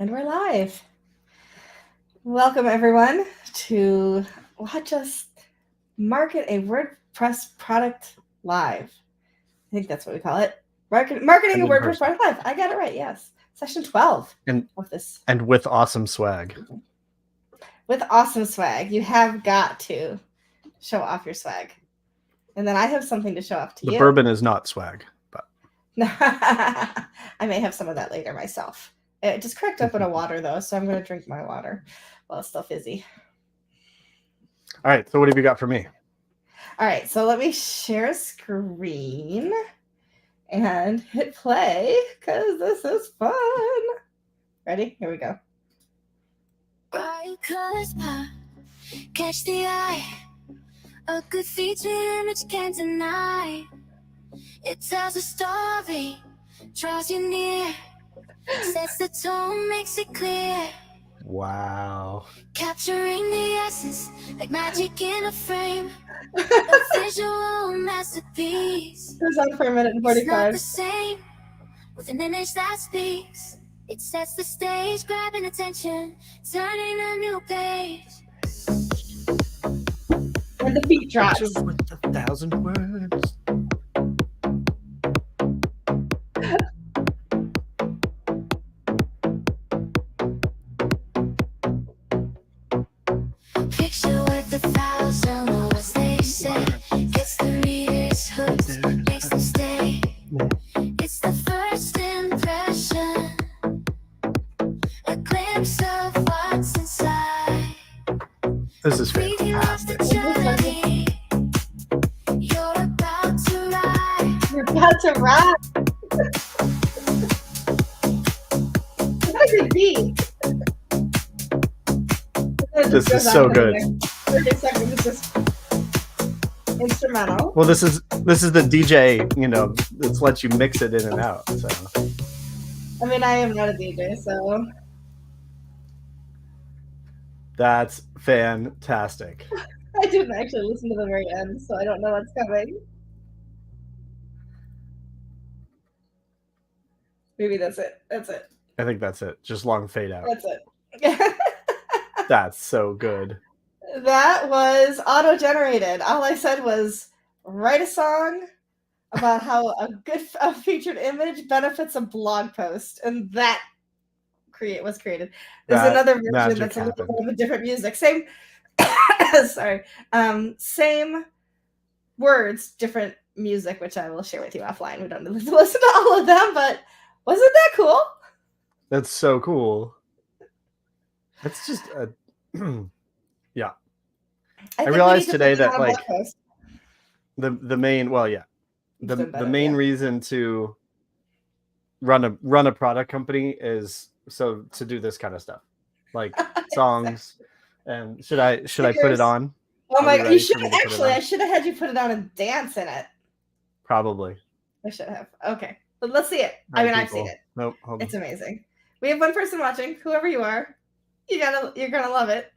And we're live. Welcome, everyone, to watch us market a WordPress product live. I think that's what we call it. Marketing a WordPress product live. I got it right, yes. Session 12 of this. And with awesome swag. With awesome swag. You have got to show off your swag. And then I have something to show off to you. The bourbon is not swag, but I may have some of that later myself. It just cracked open a water, though, so I'm going to drink my water while it's still fizzy. All right, so what have you got for me? All right, so let me share a screen and hit play, because this is fun. Ready? Here we go. Bright colors pop, catch the eye. A good featured image can't deny. It tells a story, draws you near. Sets the tone, makes it clear. Wow. Capturing the essence like magic in a frame. A visual masterpiece. It was on for a minute and 45. It's not the same with an image that speaks. It sets the stage, grabbing attention, turning a new page. And the beat drops. With 1,000 words. Picture worth 1,000 words, they say. Gets the readers hooked, makes them stay. It's the first impression, a glimpse of what's inside. This is Preview of the fantastic. journey you're about to ride. You're about to ride. What a good beat. This is so good. 30 seconds is just instrumental. Well, this is the DJ, this lets you mix it in and out. So I mean, I am not a DJ, so that's fantastic. I didn't actually listen to the very end, so I don't know what's coming. Maybe that's it. That's it. I think that's it. Just long fade out. That's it. That's so good. That was auto-generated. All I said was write a song about how a featured image benefits a blog post, and that was created. There's another version that's a little bit of a different music. Same, sorry, same words, different music, which I will share with you offline. We don't need to listen to all of them, but wasn't that cool? That's so cool. That's just yeah. I realized today that like the main the main reason to run a product company is so to do this kind of stuff, like songs. And should I put it on? Oh my god, you should actually. I should have had you put it on and dance in it. Probably. I should have. Okay, but let's see it. I mean, I've seen it. Nope. It's amazing. We have one person watching. Whoever you are, you're gonna love it.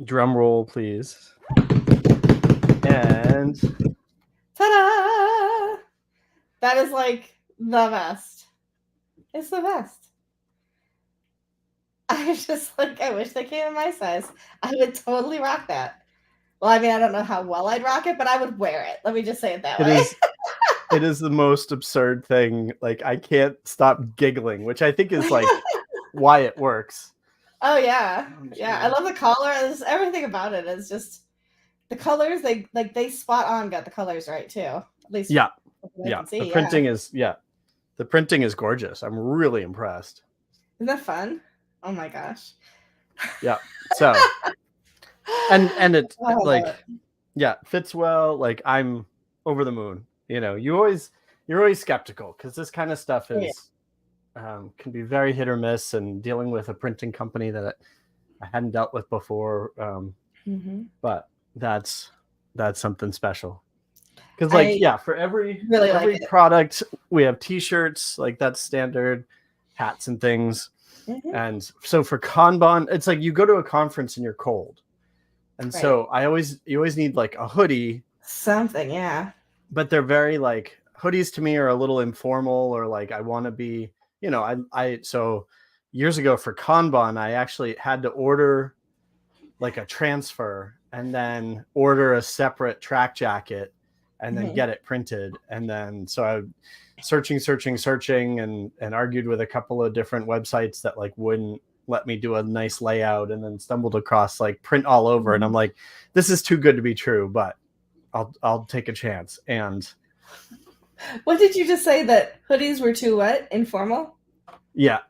Drum roll, please. And ta-da! That is like the best. It's the best. I just like, I wish they came in my size. I would totally rock that. Well, I mean, I don't know how well I'd rock it, but I would wear it. Let me just say it that way. It is the most absurd thing. Like, I can't stop giggling, which I think is like why it works. Oh yeah. Yeah. I love the collar. Everything about it is just the colors. They spot on got the colors right too. At least yeah. The printing is gorgeous. I'm really impressed. Isn't that fun? Oh my gosh. Yeah. So and it fits well. Like, I'm over the moon. You're always skeptical because this kind of stuff is can be very hit or miss, and dealing with a printing company that I hadn't dealt with before. But that's something special. Because for every product we have t-shirts, like that's standard, hats and things. And so for Kanban, it's like you go to a conference and you're cold. And so you always need like a hoodie Something, yeah. But they're very like, hoodies to me are a little informal, or like I want to be, so years ago for Kanban, I actually had to order like a transfer and then order a separate track jacket and then get it printed. And then so I searching and argued with a couple of different websites that like wouldn't let me do a nice layout, and then stumbled across like print all over. And I'm like, this is too good to be true, but I'll take a chance. And what did you just say, that hoodies were too what? Informal? Yeah.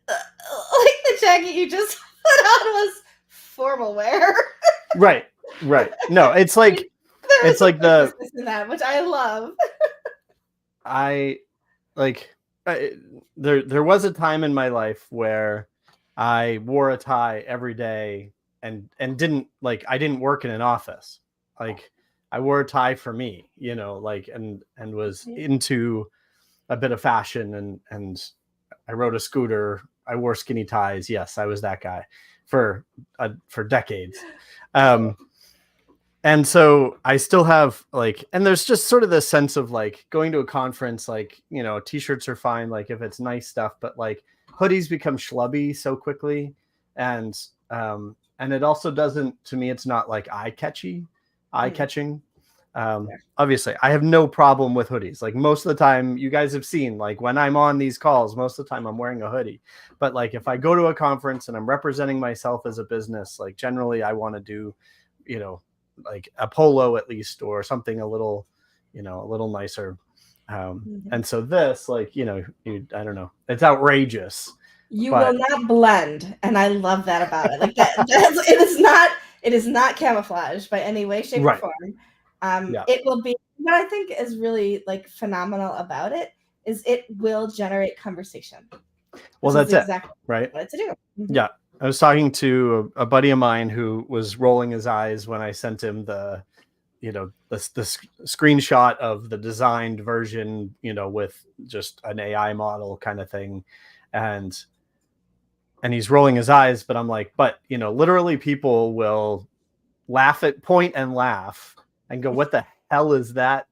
Like the jacket you just put on was formal wear. Right. No, it's like it's like the in that, which I love. There was a time in my life where I wore a tie every day and didn't I didn't work in an office. Like I wore a tie for me, and was into a bit of fashion, and I rode a scooter. I wore skinny ties. Yes, I was that guy for decades. And so I still have and there's just sort of this sense of going to a conference, t-shirts are fine, if it's nice stuff, but hoodies become schlubby so quickly. And it also doesn't, to me, it's not eye-catching. Obviously I have no problem with hoodies. Most of the time, you guys have seen, when I'm on these calls, most of the time I'm wearing a hoodie. But if I go to a conference and I'm representing myself as a business, generally I want to do, a polo at least, or something a little nicer. And so this, I don't know, it's outrageous. You will not blend, and I love that about it. It is not camouflage by any way, shape, or form. It will be, what I think is really phenomenal about it is it will generate conversation. Well, that's exactly it, right? What to do. Yeah. I was talking to a buddy of mine who was rolling his eyes when I sent him the screenshot of the designed version, with just an AI model kind of thing. And he's rolling his eyes, but I'm like, but literally people will point and laugh and go, what the hell is that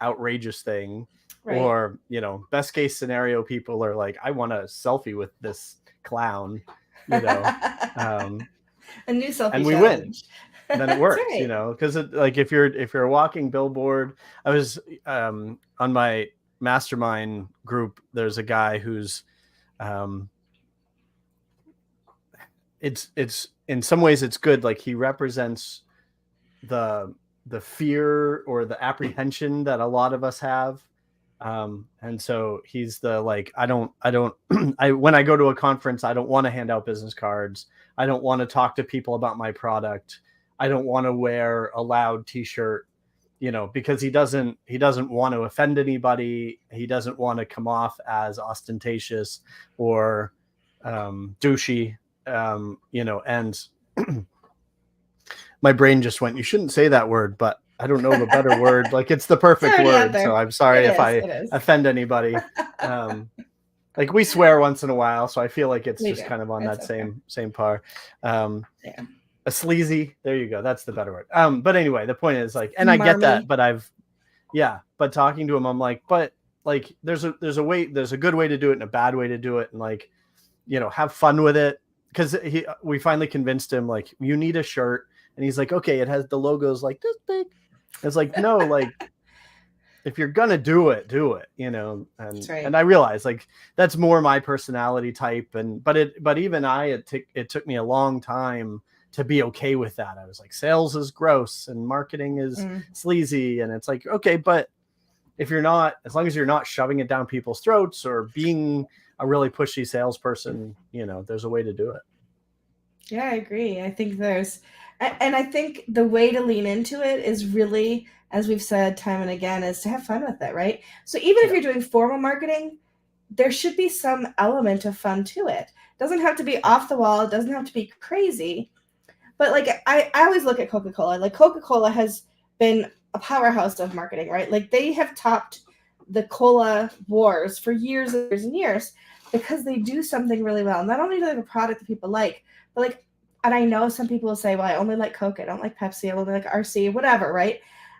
outrageous thing? Right. Or, best case scenario, people are like, I want a selfie with this clown, a new selfie, and we challenge. Win. Then it works, right. Because if you're a walking billboard. I was on my mastermind group. There's a guy who's it's in some ways it's good. He represents the fear or the apprehension that a lot of us have. And so he's the when I go to a conference, I don't want to hand out business cards. I don't want to talk to people about my product. I don't want to wear a loud t-shirt, because he doesn't want to offend anybody. He doesn't want to come off as ostentatious or douchey, and my brain just went, you shouldn't say that word, but I don't know of a better word. It's the perfect word. So I'm sorry if I offend anybody. We swear once in a while, so I feel like it's just kind of on that same par. A sleazy, there you go. That's the better word. But anyway, the point is and I get that, but but talking to him, I'm like, but there's a good way to do it and a bad way to do it. And have fun with it. Cause we finally convinced him, you need a shirt. And he's like, okay, it has the logos this big. It's no, if you're gonna do it, and right. And I realized that's more my personality type. But even it took me a long time to be okay with that. I was like, sales is gross and marketing is sleazy. And it's okay, but if you're not, as long as you're not shoving it down people's throats or being a really pushy salesperson, there's a way to do it. Yeah, I agree. I think I think the way to lean into it is really, as we've said time and again, is to have fun with it, right? So even if you're doing formal marketing, there should be some element of fun to it. It doesn't have to be off the wall. It doesn't have to be crazy. But I always look at Coca-Cola. Coca-Cola has been a powerhouse of marketing, right? They have topped the cola wars for years and years and years because they do something really well. Not only do they have a product that people like, but and I know some people will say, well, I only like Coke, I don't like Pepsi, I only like RC, whatever, right?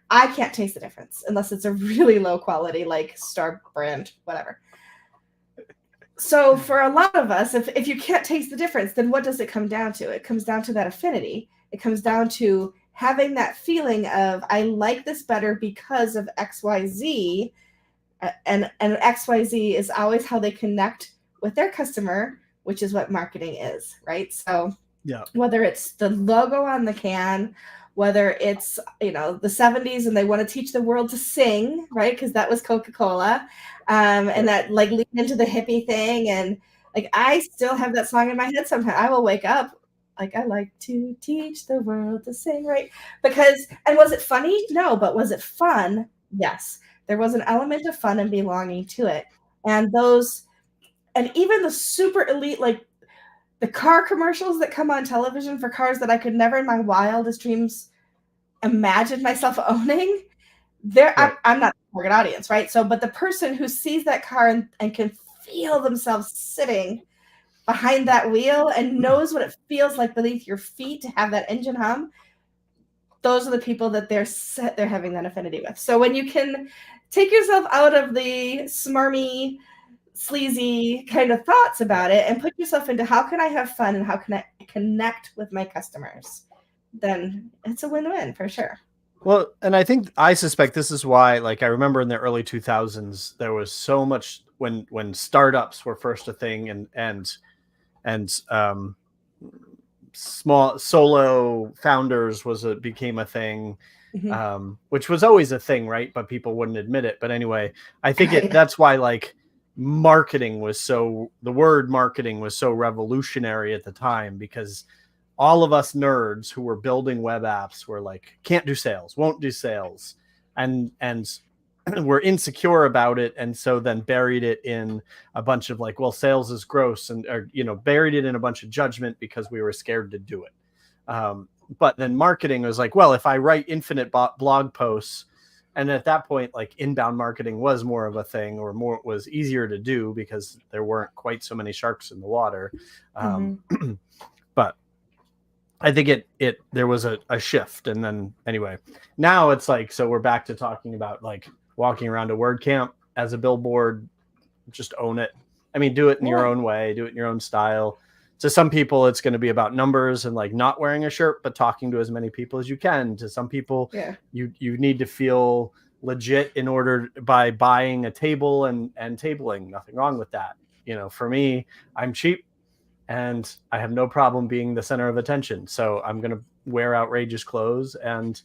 I can't taste the difference unless it's a really low quality, like Star brand, whatever. So for a lot of us, if you can't taste the difference, then what does it come down to? It comes down to that affinity. It comes down to having that feeling of, I like this better because of XYZ. And XYZ is always how they connect with their customer, which is what marketing is, right? So Yeah. whether it's the logo on the can, whether it's, you know, the 70s and they want to teach the world to sing, right? Because that was Coca-Cola. And that like lead into the hippie thing. And like, I still have that song in my head sometimes. I will wake up like, I like to teach the world to sing, right? Because, and was it funny? No, but was it fun? Yes. There was an element of fun and belonging to it. And those, and even the super elite, like the car commercials that come on television for cars that I could never in my wildest dreams imagine myself owning, Right. I'm not the target audience, right? So, but the person who sees that car and can feel themselves sitting behind that wheel and knows what it feels like beneath your feet to have that engine hum, those are the people that they're having that affinity with. So when you can take yourself out of the smarmy, sleazy kind of thoughts about it and put yourself into how can I have fun and how can I connect with my customers, then it's a win-win for sure. Well, and I suspect this is why, like, I remember in the early 2000s, there was so much when startups were first a thing and small solo founders became a thing, which was always a thing, right? But people wouldn't admit it. But anyway, I think that's why like the word marketing was so revolutionary at the time, because all of us nerds who were building web apps were like, can't do sales, won't do sales. And we're insecure about it. And so then buried it in a bunch of like, well, sales is gross, and, or, you know, buried it in a bunch of judgment because we were scared to do it. But then marketing was like, well, if I write infinite blog posts, and at that point, like inbound marketing was more of a thing, or more was easier to do because there weren't quite so many sharks in the water. But I think there was a shift. And then anyway, now it's like, so we're back to talking about like walking around a WordCamp as a billboard, just own it. I mean, do it in your own way, do it in your own style. To some people, it's going to be about numbers and like not wearing a shirt, but talking to as many people as you can. To some people, you need to feel legit in order by buying a table and tabling. Nothing wrong with that. You know, for me, I'm cheap and I have no problem being the center of attention. So I'm going to wear outrageous clothes. And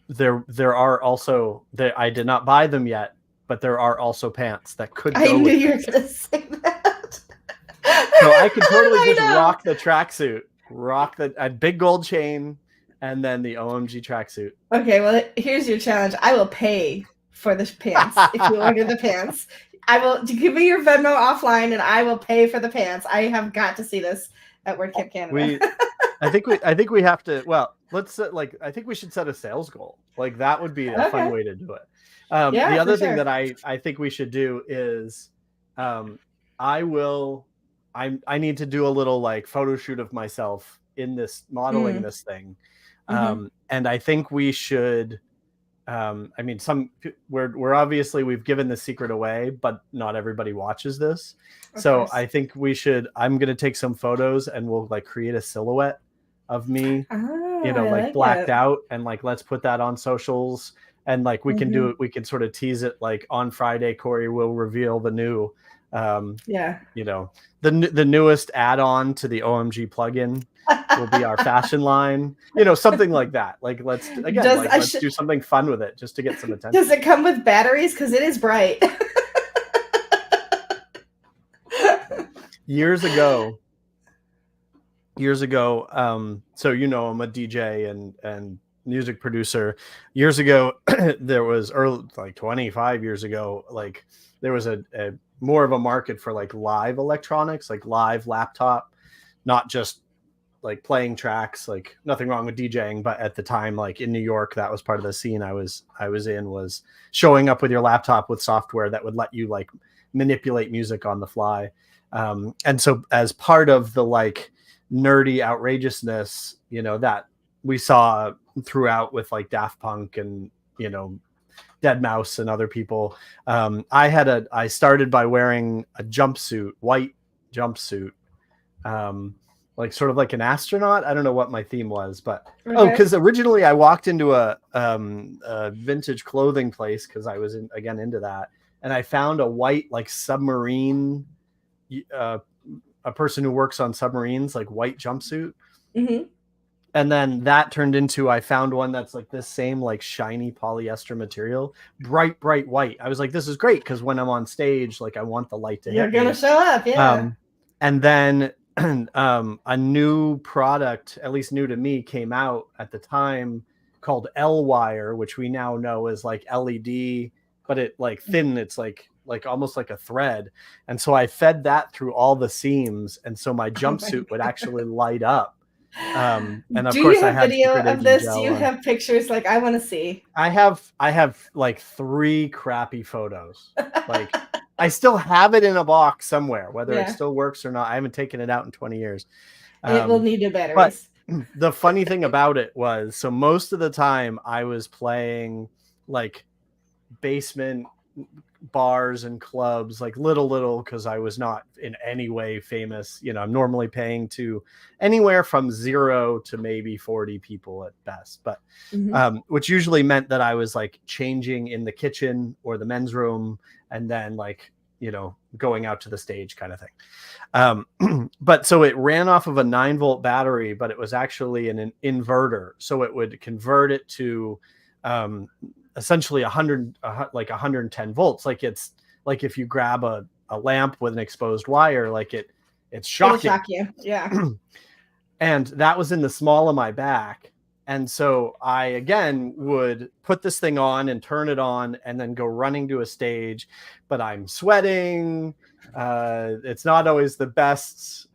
there are also, I did not buy them yet, but there are also pants that could go. I knew you were going to say that. So I could totally just rock the tracksuit, rock a big gold chain, and then the OMG tracksuit. Okay, well, here's your challenge. I will pay for the pants if you order the pants. I will give me your Venmo offline, and I will pay for the pants. I have got to see this at WordCamp Canada. I think we have to. Well, let's I think we should set a sales goal. Like that would be a fun way to do it. The other thing that I think we should do is, I need to do a little like photo shoot of myself in this modeling this thing. And I think we should, I mean, we're obviously, we've given the secret away, but not everybody watches this. So I think I'm going to take some photos and we'll like create a silhouette of me, like blacked out, and like, let's put that on socials. And like, we can do it. We can sort of tease it. Like on Friday, Corey will reveal the new, the newest add-on to the OMG plugin will be our fashion line, something like that. Like, let's do something fun with it just to get some attention. Does it come with batteries? Because it is bright. Years ago, so I'm a DJ and music producer. Years ago, there was like 25 years ago, like there was a more of a market for like live electronics, like live laptop, not just like playing tracks. Like nothing wrong with DJing, but at the time, like in New York, that was part of the scene I was in, was showing up with your laptop with software that would let you like manipulate music on the fly. And so as part of the like nerdy outrageousness, that we saw throughout with like Daft Punk and, Dead Mouse and other people. I started by wearing a jumpsuit, white jumpsuit, like sort of like an astronaut. I don't know what my theme was, but because originally I walked into a vintage clothing place because I was into that, and I found a white like submarine, a person who works on submarines, like white jumpsuit. Mm-hmm. And then that turned into, I found one that's like this same like shiny polyester material, bright white. I was like, this is great because when I'm on stage, like I want the light to You're gonna show up, yeah. And then a new product, at least new to me, came out at the time called L-Wire, which we now know is like LED, but it like thin. It's like almost like a thread. And so I fed that through all the seams, and so my jumpsuit would actually light up. And of course, I have video of this. Do you have pictures? Like, I want to see. I have like 3 crappy photos. Like, I still have it in a box somewhere, whether it still works or not. I haven't taken it out in 20 years. It will need new batteries. But the funny thing about it was, so most of the time I was playing like basement bars and clubs, like little, because I was not in any way famous. I'm normally paying to anywhere from 0 to maybe 40 people at best, but which usually meant that I was like changing in the kitchen or the men's room, and then like going out to the stage kind of thing. But so it ran off of a 9-volt battery, but it was actually an inverter, so it would convert it to essentially 110 volts. Like, it's like if you grab a lamp with an exposed wire, like it's shocking. It'll shock you. Yeah. And that was in the small of my back. And so I, again, would put this thing on and turn it on and then go running to a stage, but I'm sweating. It's not always the best,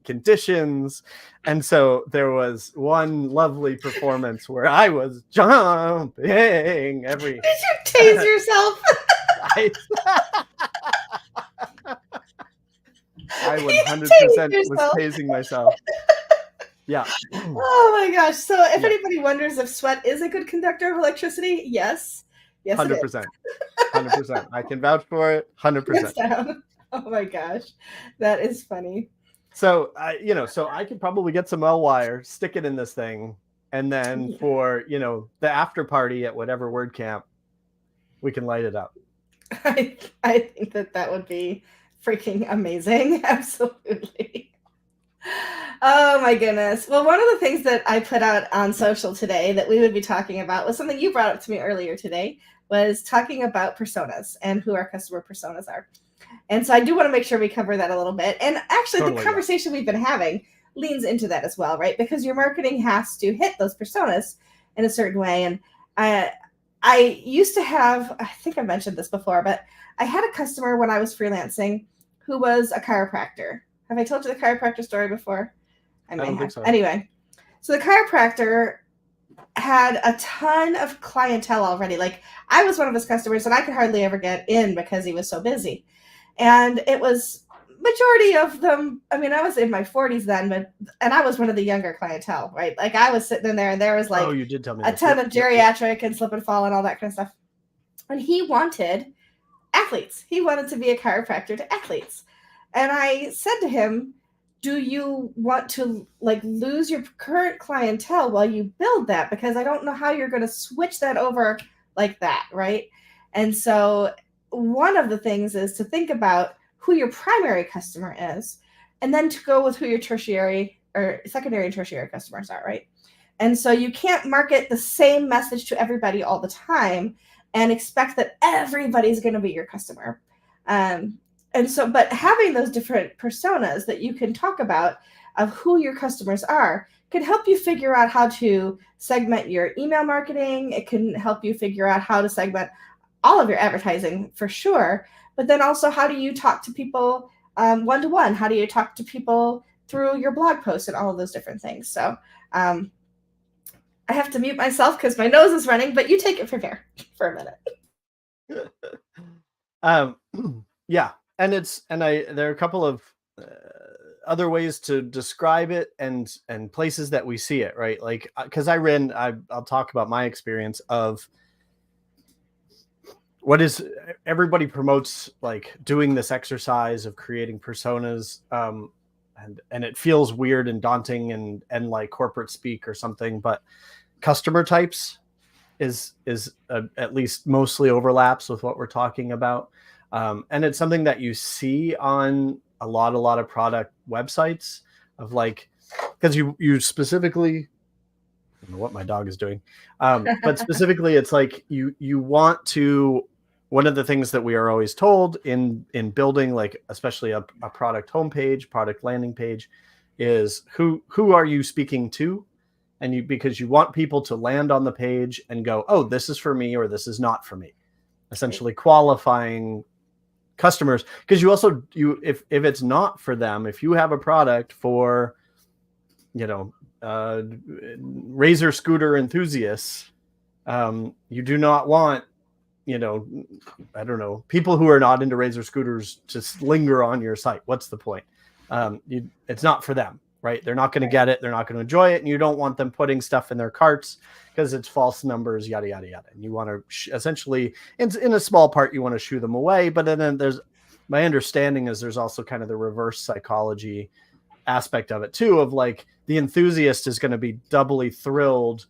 conditions. And so there was one lovely performance where I was jumping every. Did you tase yourself? I 100% was tasing myself. Yeah. Oh my gosh. So if anybody wonders if sweat is a good conductor of electricity, yes. Yes, 100%. 100%. I can vouch for it. 100%. Oh my gosh. That is funny. So, so I could probably get some L-Wire, stick it in this thing, and then for, the after party at whatever WordCamp, we can light it up. I think that would be freaking amazing. Absolutely. Oh my goodness. Well, one of the things that I put out on social today that we would be talking about was something you brought up to me earlier today, was talking about personas and who our customer personas are. And so I do want to make sure we cover that a little bit. And actually, the conversation we've been having leans into that as well, right? Because your marketing has to hit those personas in a certain way. And I used to have, I think I mentioned this before, but I had a customer when I was freelancing who was a chiropractor. Have I told you the chiropractor story before? I don't think so. Anyway, so the chiropractor had a ton of clientele already. Like, I was one of his customers and I could hardly ever get in because he was so busy. And it was majority of them. I mean, I was in my 40s then, and I was one of the younger clientele, right? Like, I was sitting in there and there was like you did tell me a ton of geriatric and slip and fall and all that kind of stuff. And he wanted athletes. He wanted to be a chiropractor to athletes. And I said to him, do you want to like lose your current clientele while you build that? Because I don't know how you're going to switch that over like that, right? And so one of the things is to think about who your primary customer is, and then to go with who your tertiary or secondary and tertiary customers are, right? And so you can't market the same message to everybody all the time and expect that everybody's going to be your customer. And so, but having those different personas that you can talk about of who your customers are can help you figure out how to segment your email marketing. It can help you figure out how to segment all of your advertising for sure. But then also, how do you talk to people one-to-one? How do you talk to people through your blog posts and all of those different things? So I have to mute myself because my nose is running, but you take it from here for a minute. Yeah. And there are a couple of other ways to describe it and places that we see it, right? Like, because I'll talk about my experience of what is everybody promotes, like doing this exercise of creating personas, and it feels weird and daunting and like corporate speak or something, but customer types is at least mostly overlaps with what we're talking about. And it's something that you see on a lot of product websites of like, because you specifically, I don't know what my dog is doing, but specifically it's like you want to, one of the things that we are always told in building, like especially a product homepage, product landing page, is who are you speaking to? And because you want people to land on the page and go, oh, this is for me, or this is not for me, essentially qualifying customers. Because you also, if it's not for them, if you have a product for, razor scooter enthusiasts, you do not want, I don't know, people who are not into razor scooters just linger on your site. What's the point? It's not for them, right? They're not going to get it. They're not going to enjoy it. And you don't want them putting stuff in their carts because it's false numbers, yada, yada, yada. And you want to essentially, in a small part, you want to shoo them away. But then my understanding is there's also kind of the reverse psychology aspect of it too, of like the enthusiast is going to be doubly thrilled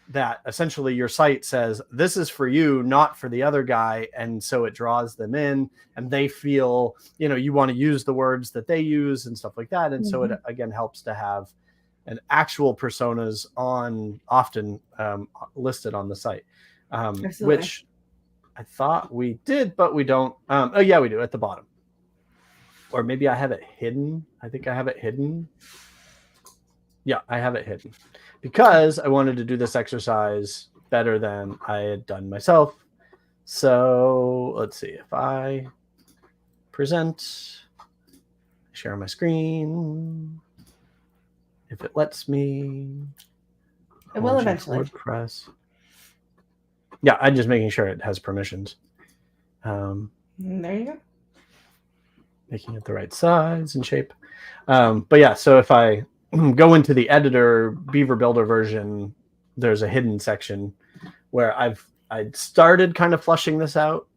that essentially your site says this is for you, not for the other guy. And so it draws them in and they feel, you want to use the words that they use and stuff like that. And so it again helps to have an actual personas often listed on the site, which I thought we did, but we don't. Oh yeah, we do at the bottom. Or maybe I have it hidden. I think I have it hidden. Yeah, I have it hidden because I wanted to do this exercise better than I had done myself. So let's see if I present, share my screen, if it lets me. It will eventually. WordPress. Yeah, I'm just making sure it has permissions. There you go. Making it the right size and shape. But yeah, so if I go into the editor Beaver Builder version, there's a hidden section where I'd started kind of flushing this out,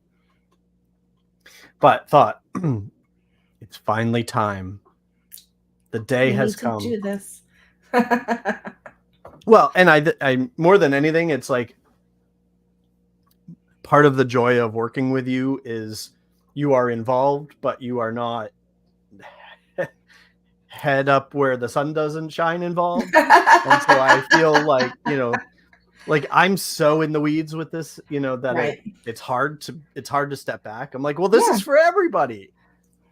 but thought it's finally time. The day has come. Do this. Well, and I more than anything, it's like part of the joy of working with you is you are involved, but you are not head up where the sun doesn't shine involved. And so I feel like, like I'm so in the weeds with this, that it's hard to step back. I'm like, well, this is for everybody,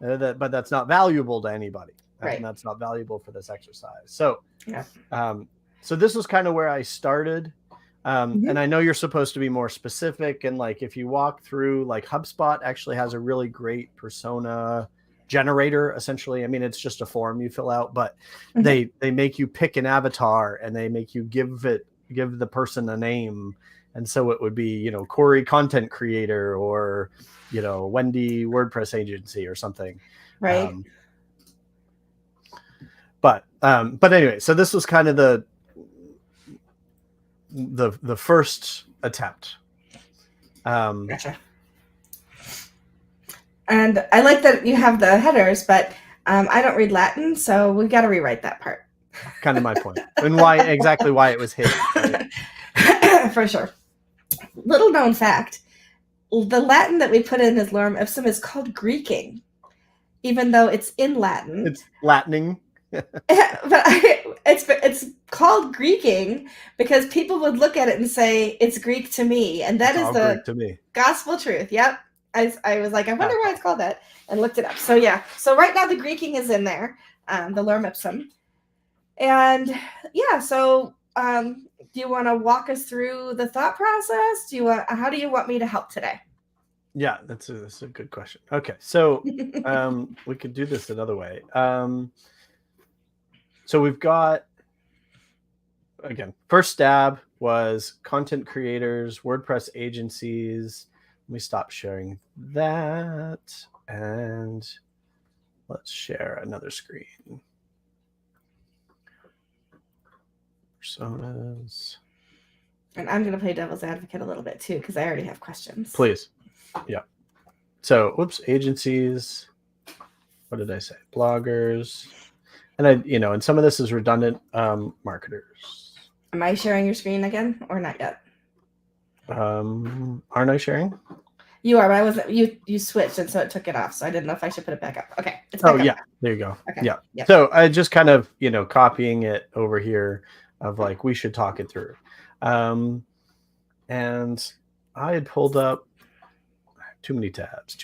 but that's not valuable to anybody. And that's not valuable for this exercise. So, so this was kind of where I started. And I know you're supposed to be more specific. And like, if you walk through, like HubSpot actually has a really great persona generator, essentially. I mean, it's just a form you fill out, but they make you pick an avatar and they make you give the person a name. And so it would be, Corey content creator or, Wendy WordPress agency or something. Right. But anyway, so this was kind of the first attempt. Gotcha. And I like that you have the headers, but I don't read Latin, so we got to rewrite that part. Kind of my point. And why it was hidden. Right? For sure. Little known fact, the Latin that we put in as lorem ipsum is called Greeking, even though it's in Latin. It's Latining. But it's called Greeking because people would look at it and say it's Greek to me, and that is the gospel truth. Yep. I was like, I wonder why it's called that, and looked it up. So yeah, so right now the Greeking is in there, the lorem ipsum, and yeah. So do you want to walk us through the thought process? How do you want me to help today? Yeah, that's a good question. Okay, so we could do this another way. So we've got, again, first stab was content creators, WordPress agencies. Let me stop sharing that and let's share another screen. Personas. And I'm going to play devil's advocate a little bit too, because I already have questions. Please. Yeah. So, agencies. What did I say? Bloggers. And and some of this is redundant. Marketers. Am I sharing your screen again or not yet? Aren't I sharing? You are, but I wasn't. You switched, and so it took it off. So I didn't know if I should put it back up. Okay. It's back up. Yeah. There you go. Okay. Yeah. Yep. So I just kind of, copying it over here of like, we should talk it through. And I had pulled up too many tabs.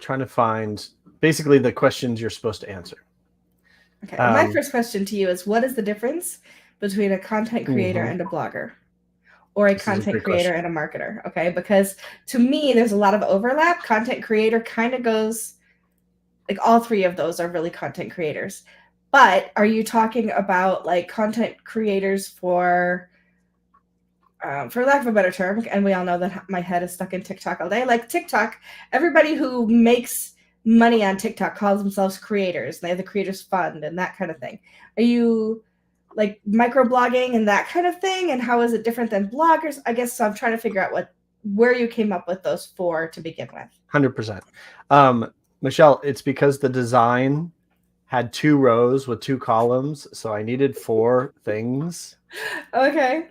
Trying to find basically the questions you're supposed to answer. Okay. My first question to you is, what is the difference between a content creator and a blogger, or a content creator and a marketer? Okay. Because to me, there's a lot of overlap. Content creator kind of goes like all three of those are really content creators. But are you talking about like content creators for lack of a better term, and we all know that my head is stuck in TikTok all day, like TikTok, everybody who makes money on TikTok calls themselves creators. They have the creators fund and that kind of thing. Are you like microblogging and that kind of thing? And how is it different than bloggers? I guess so. I'm trying to figure out where you came up with those four to begin with. 100%. Michelle, it's because the design had 2 rows with 2 columns, so I needed 4 things. Okay.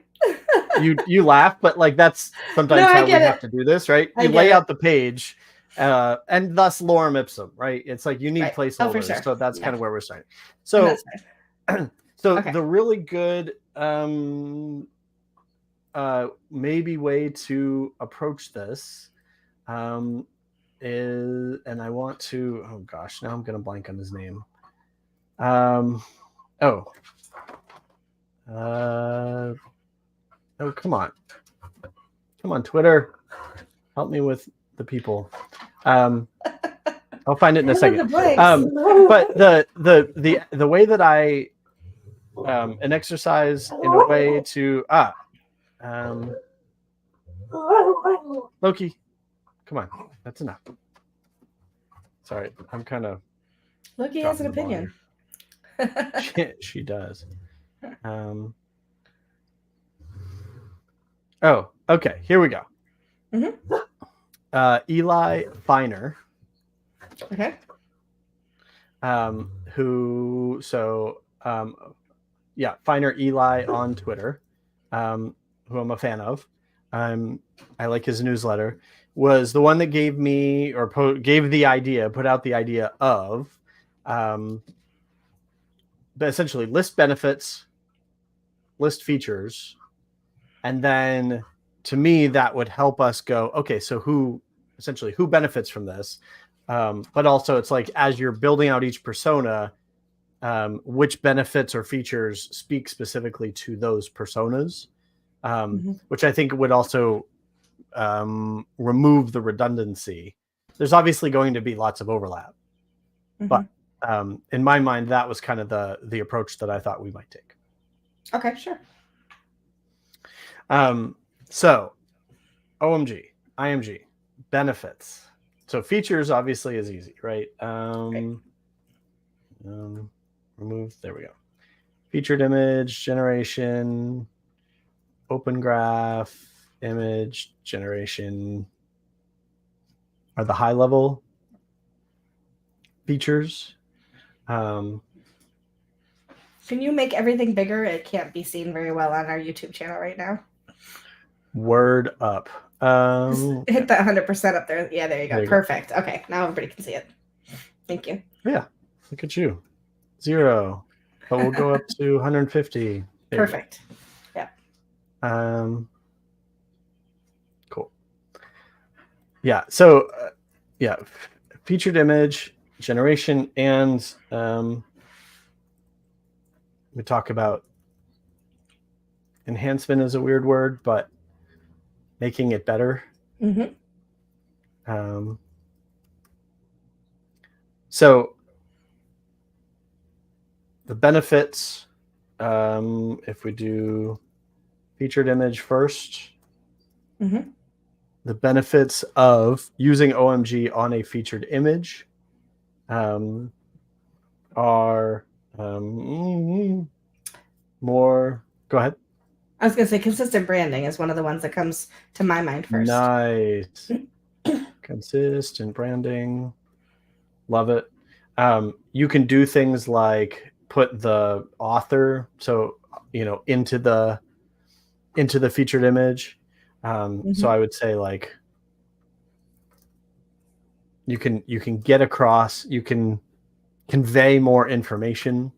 you laugh, but like that's sometimes how we have to do this, right? You lay out the page, and thus lorem ipsum, right? It's like you need placeholders, sure. So that's kind of where we're starting. So, the really good maybe way to approach this is, and I want to, oh gosh, now I'm gonna blank on his name. Oh, come on, Twitter, help me with the people. I'll find it in a second. But the way that I an exercise in a way to Loki, come on, that's enough. Sorry, I'm kind of. Loki has an opinion. She does. Oh, okay. Here we go. Eli Feiner. Okay. Feiner Eli on Twitter, who I'm a fan of. I like his newsletter. Was the one that gave me or put out the idea of, essentially list benefits, list features. And then to me, that would help us go, okay, so who benefits from this? But also it's like, as you're building out each persona, which benefits or features speak specifically to those personas, which I think would also remove the redundancy. There's obviously going to be lots of overlap, but in my mind, that was kind of the approach that I thought we might take. Okay, sure. So OMG, IMG, benefits. So features obviously is easy, right? Remove, there we go. Featured image generation, open graph, image generation are the high level features. Can you make everything bigger? It can't be seen very well on our YouTube channel right now. Word up. Hit that 100% up there. Yeah, there you go. There you Perfect. Go. Okay, now everybody can see it. Thank you. Yeah, look at you. 0, but we'll go up to 150. Perfect. Yeah. Cool. Yeah. So, featured image generation, and we talk about enhancement is a weird word, but making it better. So the benefits, if we do featured image first, the benefits of using OMG on a featured image are more. Go ahead. I was going to say consistent branding is one of the ones that comes to my mind first. Nice. Consistent branding. Love it. You can do things like put the author, so into the featured image. So I would say like you can get across, you can convey more information.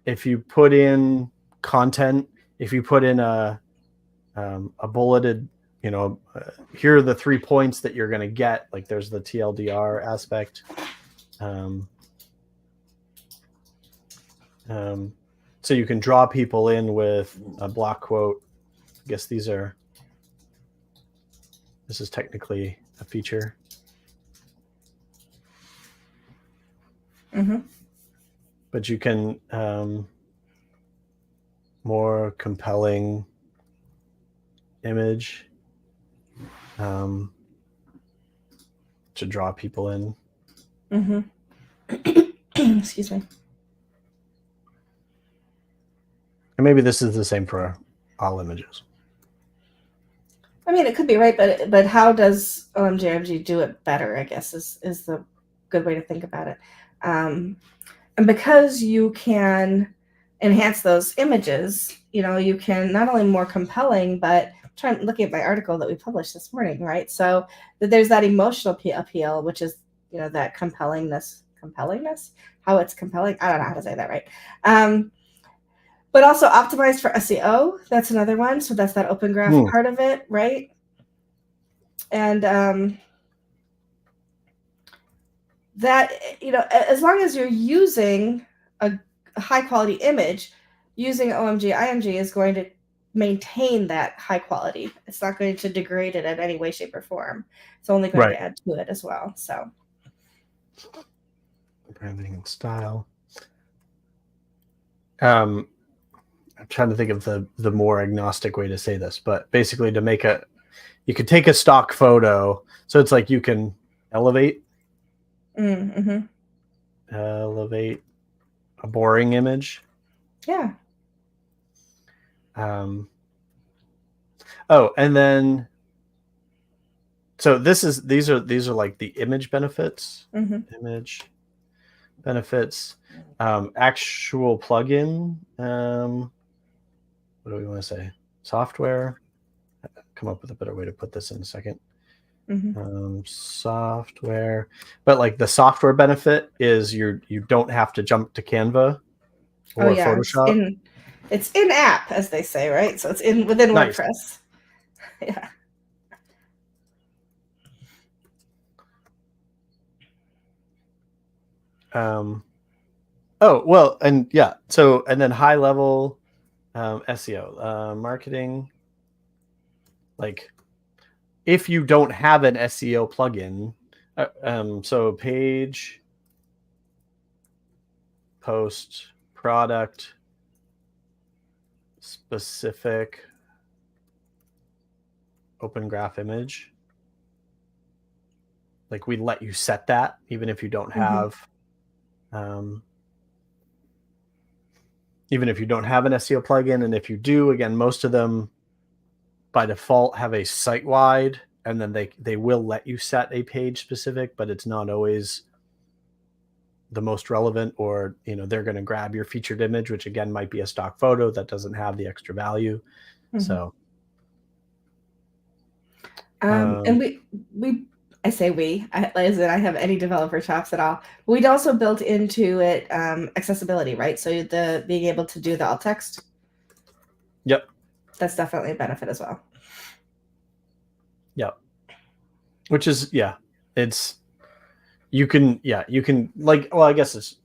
If you put in content, if you put in a bulleted, here are the 3 points that you're going to get. Like there's the TLDR aspect. So you can draw people in with a block quote. I guess this is technically a feature. But you can more compelling image to draw people in. Excuse me. And maybe this is the same for all images. I mean, it could be right, but how does OMG do it better, I guess, is the good way to think about it. And because you can enhance those images, you can not only more compelling, but looking at my article that we published this morning, right? So that there's that emotional appeal, which is, that compellingness, how it's compelling. I don't know how to say that right. But also optimized for SEO. That's another one. So that's that open graph part of it, right? And that, as long as you're using a high quality image, using OMG IMG is going to maintain that high quality. It's not going to degrade it in any way, shape, or form. It's only going to add to it as well. So branding and style. I'm trying to think of the more agnostic way to say this, but basically you could take a stock photo. So it's like you can elevate elevate a boring image. Yeah. And then, so these are like the image benefits, image benefits, actual plugin. What do we want to say? Software. Come up with a better way to put this in a second. Software, but like the software benefit is you don't have to jump to Canva or Photoshop. It's in app, as they say, right? So it's within WordPress. Yeah. And then high level SEO, marketing. Like if you don't have an SEO plugin, so page, post, product, specific, open graph image. Like we let you set that even if you don't have even if you don't have an SEO plugin. And if you do, again, most of them by default have a site-wide, and then they will let you set a page specific, but it's not always the most relevant, or they're going to grab your featured image, which again might be a stock photo that doesn't have the extra value. So and I say I have any developer chops at all. We'd also built into it accessibility, right? So the being able to do the alt text. Yep. That's definitely a benefit as well. Yep. Which is, it's, you can like, well, I guess it's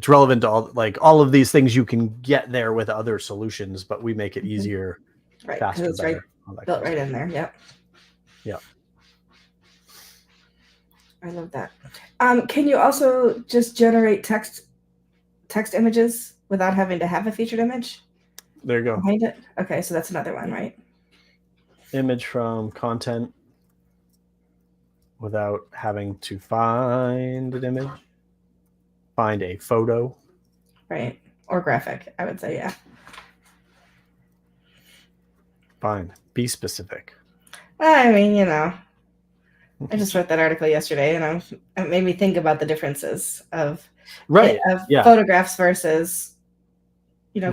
relevant to all of these things. You can get there with other solutions, but we make it easier, faster, it's better. Built right in there. Yep. Yep. I love that. Can you also just generate text images without having to have a featured image? There you go. Behind it? Okay, so that's another one, right? Image from content without having to find an image, find a photo. Right. Or graphic, I would say, yeah. Fine. Be specific. I mean, I just wrote that article yesterday, and it made me think about the differences of photographs versus,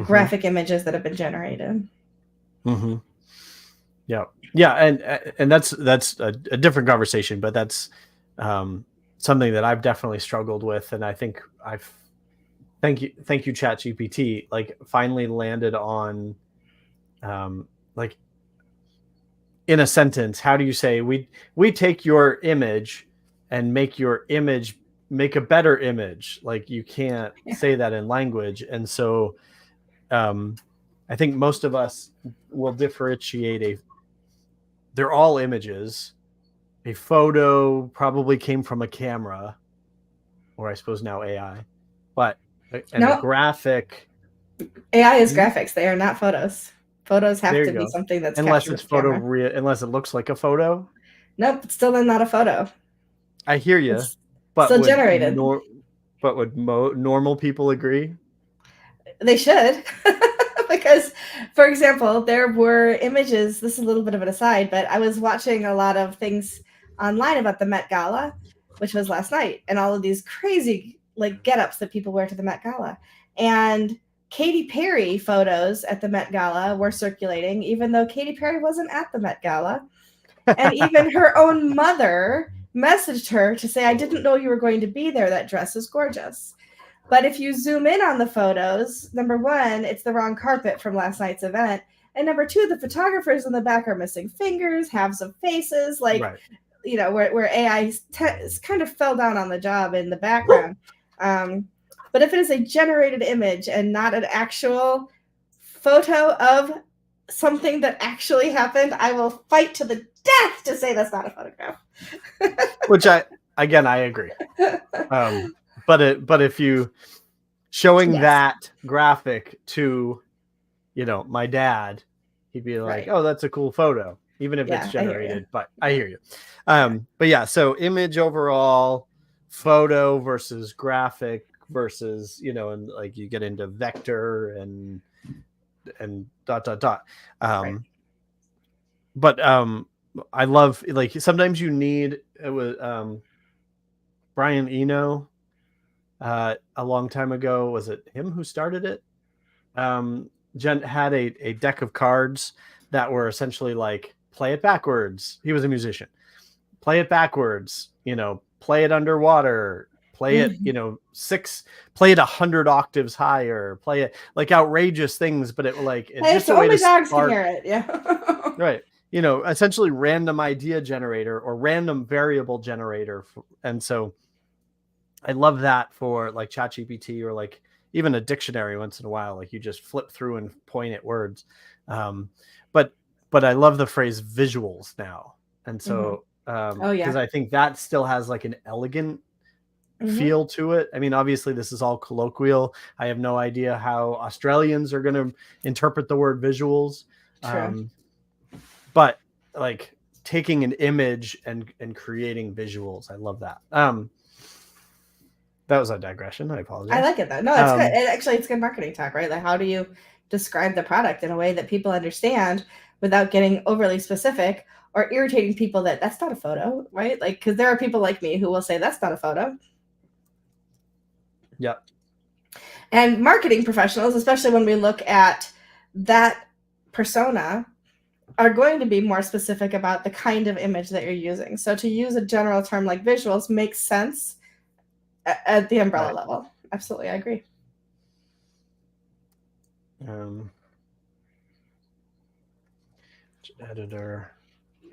graphic images that have been generated. Mm-hmm. Yeah. Yeah. And that's a different conversation, but that's something that I've definitely struggled with. And I think thank you, ChatGPT, like finally landed on, like in a sentence, how do you say, we take your image and make a better image? Like you can't say that in language. And so, I think most of us will differentiate they're all images. A photo probably came from a camera, or I suppose now AI, but a graphic. AI is graphics. They are not photos. Photos have to be something that's unless captured it's with camera. unless it looks like a photo. Nope, it's still not a photo. I hear you, It's but still generated. Would normal people agree? They should. Because, for example, there were images. This is a little bit of an aside, but I was watching a lot of things online about the Met Gala, which was last night, and all of these crazy like get-ups that people wear to the Met Gala. And Katy Perry photos at the Met Gala were circulating, even though Katy Perry wasn't at the Met Gala. And even her own mother messaged her to say, I didn't know you were going to be there. That dress is gorgeous. But if you zoom in on the photos, number one, it's the wrong carpet from last night's event. And number two, the photographers in the back are missing fingers, halves of faces, like, where AI kind of fell down on the job in the background. But if it is a generated image and not an actual photo of something that actually happened, I will fight to the death to say that's not a photograph. Which I agree. But if you showing that graphic to, my dad, he'd be like, oh, that's a cool photo, even if it's generated. But I hear you. But yeah, so image overall, photo versus graphic versus, and like you get into vector and dot. But I love, like, sometimes you need it was Brian Eno. A long time ago, was it him who started it? Jen had a deck of cards that were essentially like, play it backwards. He was a musician. Play it backwards, play it underwater, play it, play it 100 octaves higher, play it like outrageous things, but it's just a way to dogs can hear it. Yeah. Right. Essentially random idea generator or random variable generator. And so I love that for like ChatGPT or like even a dictionary once in a while. Like you just flip through and point at words. But I love the phrase visuals now. And so, because I think that still has like an elegant feel to it. I mean, obviously this is all colloquial. I have no idea how Australians are going to interpret the word visuals. But like taking an image and creating visuals. I love that. That was a digression. I apologize. I like it though. No, it's good. It's good marketing talk, right? Like, how do you describe the product in a way that people understand without getting overly specific or irritating people that's not a photo, right? Like, because there are people like me who will say that's not a photo. Yep. And marketing professionals, especially when we look at that persona, are going to be more specific about the kind of image that you're using. So to use a general term like visuals makes sense at the umbrella level. Absolutely, I agree. Editor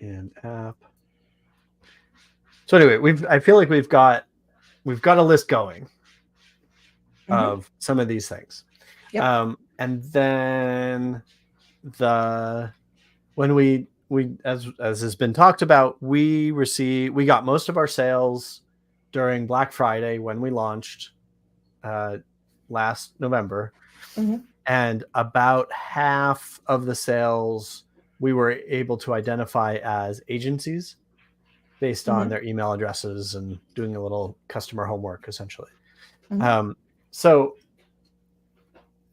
and app. So anyway, I feel like we've got a list going of some of these things. Yep. And then when we as has been talked about, we got most of our sales during Black Friday when we launched last November. And about half of the sales we were able to identify as agencies. based on their email addresses and doing a little customer homework, essentially. So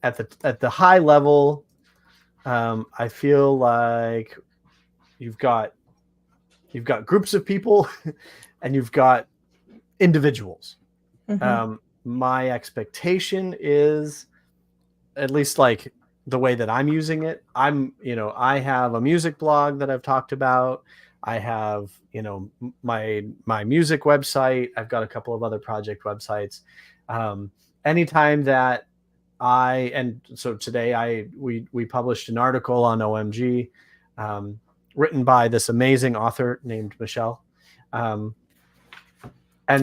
at the high level, I feel like you've got groups of people and you've got individuals. My expectation is, at least like the way that I'm using it, I have a music blog that I've talked about. I have, my music website. I've got a couple of other project websites. Anytime that so today we published an article on OMG, written by this amazing author named Michelle. And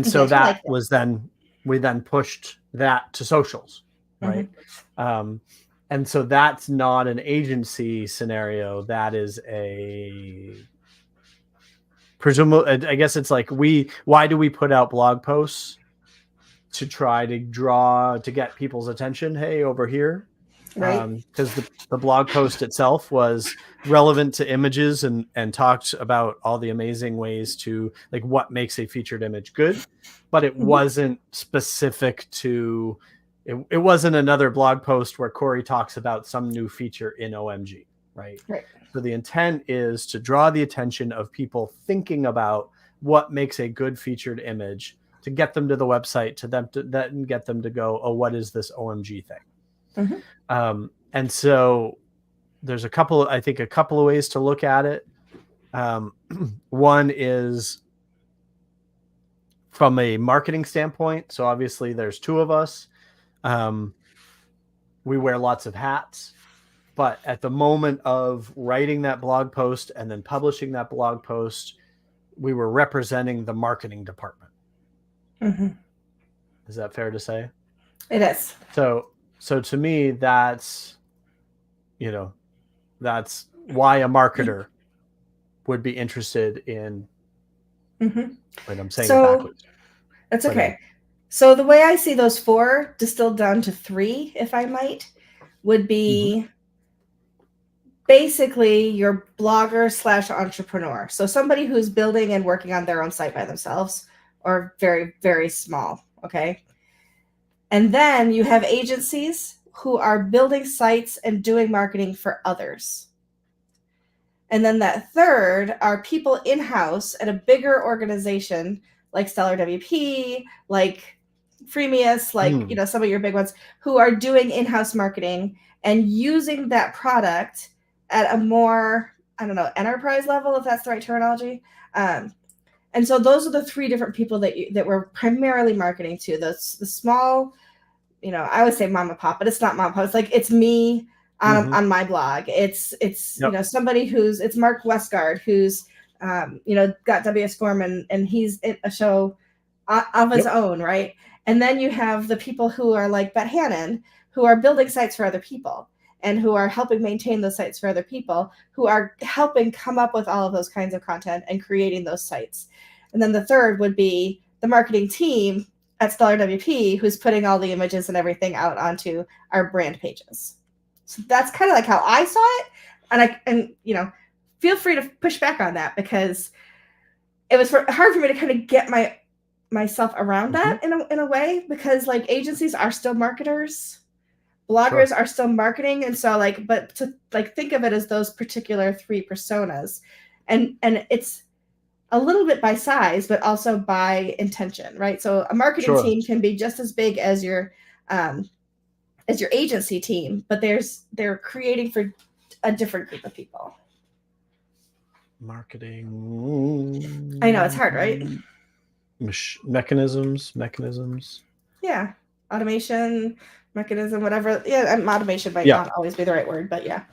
so that was we then pushed that to socials, right? And so that's not an agency scenario. That is presumably, I guess it's like why do we put out blog posts? To try to get people's attention. Hey, over here. Right. Because the blog post itself was relevant to images and talked about all the amazing ways to, like, what makes a featured image good, but it wasn't specific to, it wasn't another blog post where Corey talks about some new feature in OMG, right? So the intent is to draw the attention of people thinking about what makes a good featured image, to get them to the website, to then get them to go, oh, what is this OMG thing? And so there's a couple of ways to look at it. One is from a marketing standpoint. So obviously there's two of us. We wear lots of hats, but at the moment of writing that blog post and then publishing that blog post, we were representing the marketing department. Is that fair to say? It is. So to me, that's why a marketer would be interested in. Wait, I'm saying it backwards. That's okay. So the way I see those four distilled down to three, if I might, would be basically your blogger / entrepreneur. So somebody who's building and working on their own site by themselves, or very, very small. Okay. And then you have agencies who are building sites and doing marketing for others. And then that third are people in-house at a bigger organization like Stellar WP, like Freemius, like, some of your big ones, who are doing in-house marketing and using that product at a more, I don't know, enterprise level, if that's the right terminology. And so those are the three different people that we're primarily marketing to. The small, I would say mom and pop, but it's not mom and pop. It's like, it's me on my blog. It's somebody it's Mark Westgard, who's, got WS Form and he's a show of his own, right? And then you have the people who are like Beth Hannon, who are building sites for other people and who are helping maintain those sites for other people, who are helping come up with all of those kinds of content and creating those sites. And then the third would be the marketing team at Stellar WP, who's putting all the images and everything out onto our brand pages. So that's kind of like how I saw it. And feel free to push back on that, because it was hard for me to kind of get myself around that in a way, because like agencies are still marketers, bloggers are still marketing. And so but to think of it as those particular three personas, and it's a little bit by size, but also by intention, right? So a marketing team can be just as big as your agency team, but they're creating for a different group of people. Marketing. I know, it's hard, right? Mechanisms. Yeah. Automation, mechanism, whatever. Yeah, automation might not always be the right word, but yeah.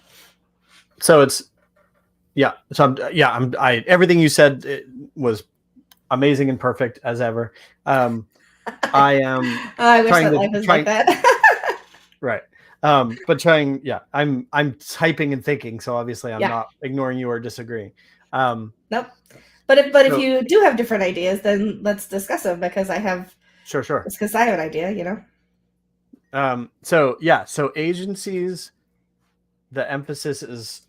So it's, So everything you said was amazing and perfect as ever. I am. I wish that life was like that. Right. But I'm typing and thinking, so obviously I'm not ignoring you or disagreeing. Nope. But if you do have different ideas, then let's discuss them, because I have. Sure. It's because I have an idea, So agencies, the emphasis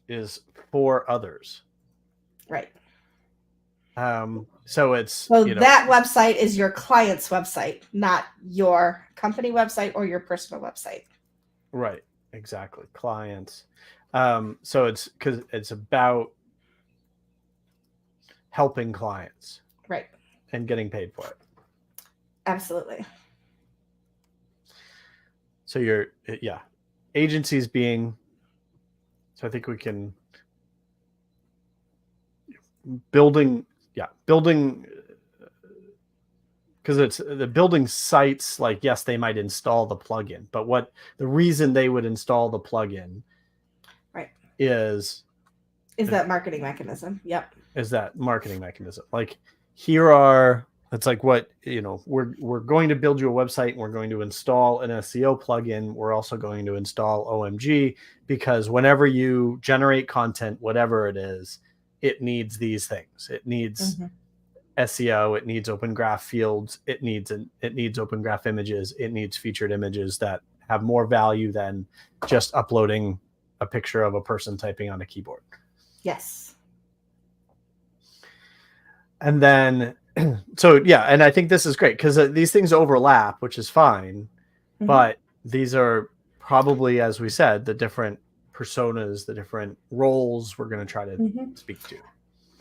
is for others. Right. So it's that website is your client's website, not your company website or your personal website. Right. Exactly. Clients. So it's because it's about helping clients. Right. And getting paid for it. Absolutely. So agencies being, so I think we can building, because it's the building sites, like, yes, they might install the plugin, but what the reason they would install the plugin is that marketing mechanism. Yep. Is that marketing mechanism. Like, it's like what, we're going to build you a website and we're going to install an SEO plugin. We're also going to install OMG because whenever you generate content, whatever it is, it needs these things. It needs SEO, it needs open graph fields, it needs open graph images, it needs featured images that have more value than just uploading a picture of a person typing on a keyboard. Yes. And then, and I think this is great because these things overlap, which is fine, but these are probably, as we said, the different personas, the different roles we're going to try to speak to.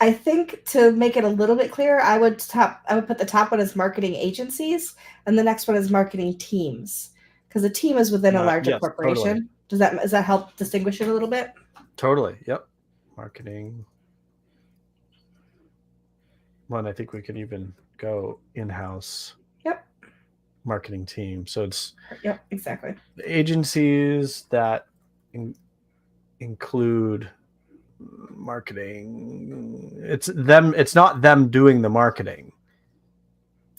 I think to make it a little bit clearer, I would put the top one as marketing agencies, and the next one is marketing teams, because a team is within a larger corporation. Totally. Does that help distinguish it a little bit? Totally. Yep. Marketing. Well, and I think we could even go in-house. Yep. Marketing team. So it's exactly agencies that include marketing. It's not them doing the marketing.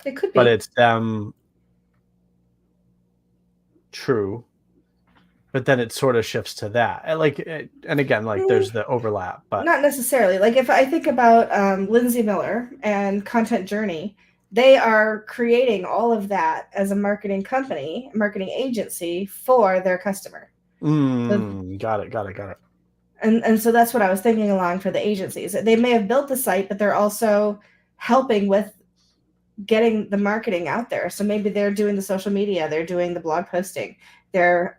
It could be, but it's them. True. But then it sort of shifts to that. And again, there's the overlap, but not necessarily. Like, if I think about Lindsay Miller and Content Journey, they are creating all of that as a marketing company, marketing agency for their customer. Got it. And so that's what I was thinking along for the agencies. They may have built the site, but they're also helping with getting the marketing out there. So maybe they're doing the social media, they're doing the blog posting, they're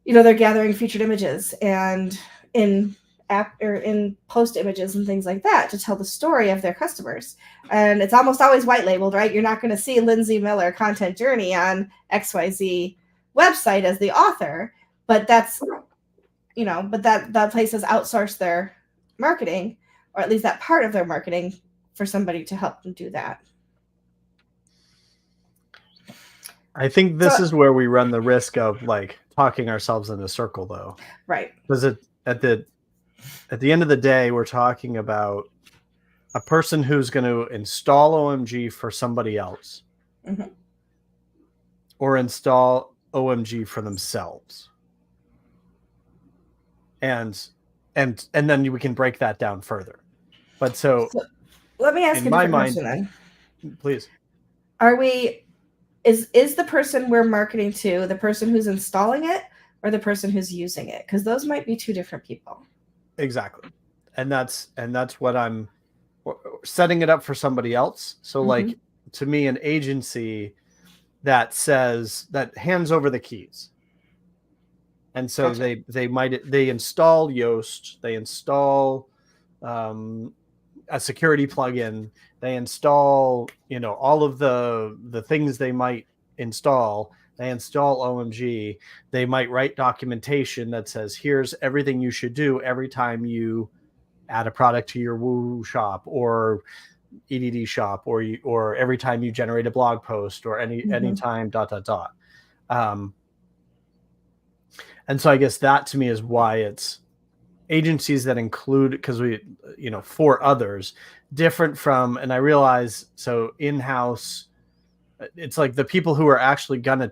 they're gathering featured images and in post images and things like that to tell the story of their customers. And it's almost always white labeled, right? You're not going to see Lindsay Miller Content Journey on XYZ website as the author, but that's but that place has outsourced their marketing, or at least that part of their marketing, for somebody to help them do that. I think this is where we run the risk of talking ourselves in a circle, though. Right. Because at the end of the day, we're talking about a person who's going to install OMG for somebody else, or install OMG for themselves. And then we can break that down further. But so let me ask you a different question then. Please. Is the person we're marketing to the person who's installing it or the person who's using it? Because those might be two different people. Exactly. And that's what I'm setting it up for somebody else. So to me, an agency that hands over the keys. And so gotcha. they install Yoast, they install a security plugin, they install all of the things they might install. They install OMG. They might write documentation that says, here's everything you should do every time you add a product to your Woo shop or EDD shop, or every time you generate a blog post, or anytime ... And so I guess that to me is why it's agencies that include, because we, for others, different from, and I realize, so in-house, it's like the people who are actually going to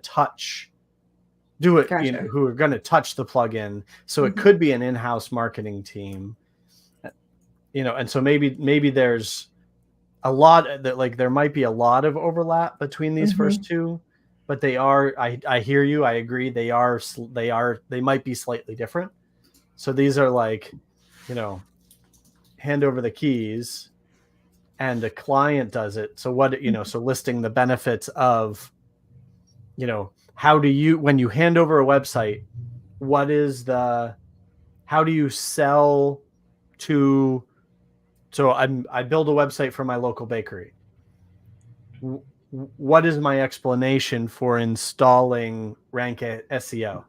do it, gotcha. Who are going to touch the plugin. So it could be an in-house marketing team, and so maybe there's a lot that there might be a lot of overlap between these first two. But they are, I hear you, I agree, they might be slightly different. So these are hand over the keys. and a client does it. So what, so listing the benefits of, how do you, when you hand over a website, how do you sell to, so I build a website for my local bakery. What is my explanation for installing Rank SEO?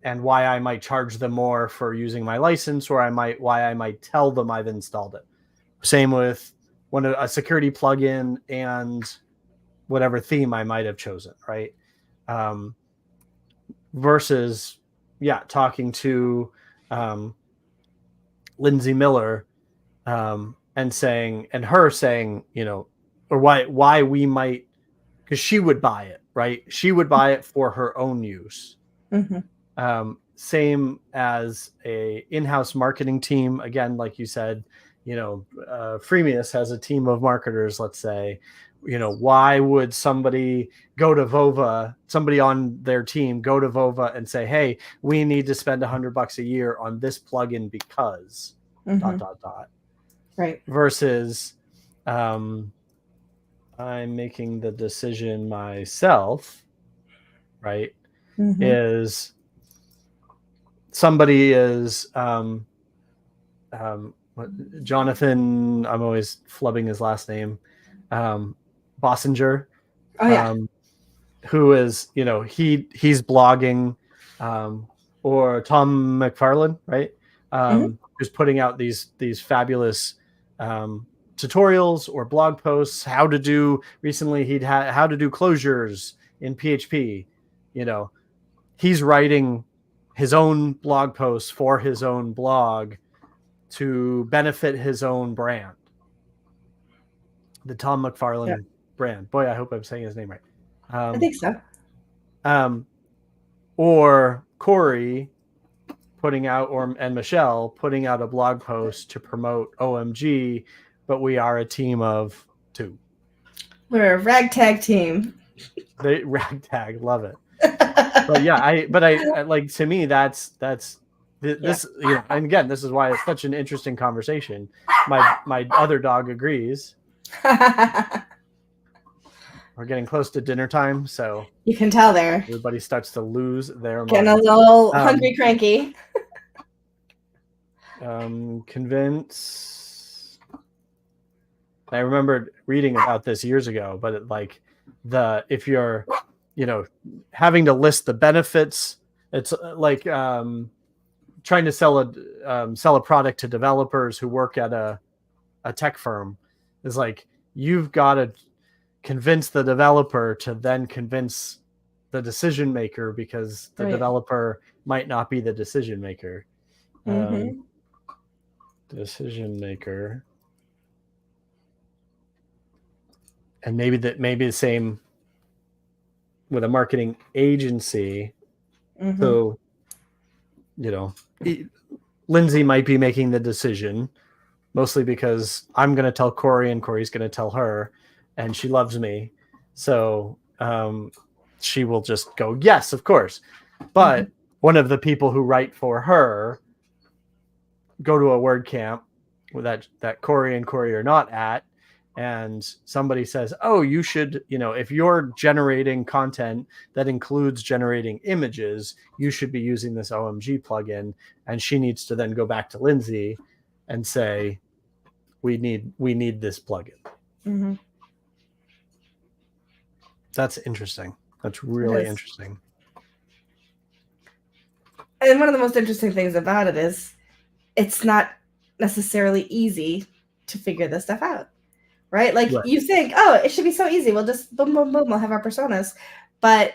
And why I might charge them more for using my license, or why I might tell them I've installed it. Same with a security plugin and whatever theme I might have chosen, right? Versus, talking to Lindsay Miller and her saying, or why we might, because she would buy it, right? She would buy it for her own use. Same as a in-house marketing team. Again, like you said, Freemius has a team of marketers, let's say. Why would somebody go to Vova, somebody on their team go to Vova and say, hey, we need to spend $100 a year on this plugin because ... Right. Versus I'm making the decision myself, right? Is somebody is Jonathan, I'm always flubbing his last name, Bossinger, who is, he's blogging, or Tom McFarlane, right? Who's putting out these fabulous tutorials or blog posts, how to do closures in PHP. He's writing his own blog posts for his own blog to benefit his own brand, the Tom McFarlane brand. Boy, I hope I'm saying his name right. I think so. Or Corey and Michelle putting out a blog post to promote OMG, but we are a team of 2. We're a ragtag team. They ragtag, love it. But I like, to me, that's this, and again, this is why it's such an interesting conversation. My other dog agrees. We're getting close to dinner time, so you can tell there. Everybody starts to lose their mind. Getting a little hungry, cranky. Convince. I remembered reading about this years ago, but if you're, having to list the benefits, it's like trying to sell a product to developers who work at a tech firm. Is like, you've got to convince the developer to then convince the decision maker, because the developer might not be the decision maker. Decision maker. And maybe the same with a marketing agency. So, Lindsay might be making the decision mostly because I'm going to tell Corey and Corey's going to tell her, and she loves me. So she will just go, yes, of course. But one of the people who write for her go to a WordCamp that Corey and Corey are not at, and somebody says, oh, you should, if you're generating content that includes generating images, you should be using this OMG plugin. And she needs to then go back to Lindsay and say, we need this plugin. That's interesting. That's really interesting. And one of the most interesting things about it is it's not necessarily easy to figure this stuff out, right? Like, you think, oh, it should be so easy. We'll just boom, boom, boom, we'll have our personas. But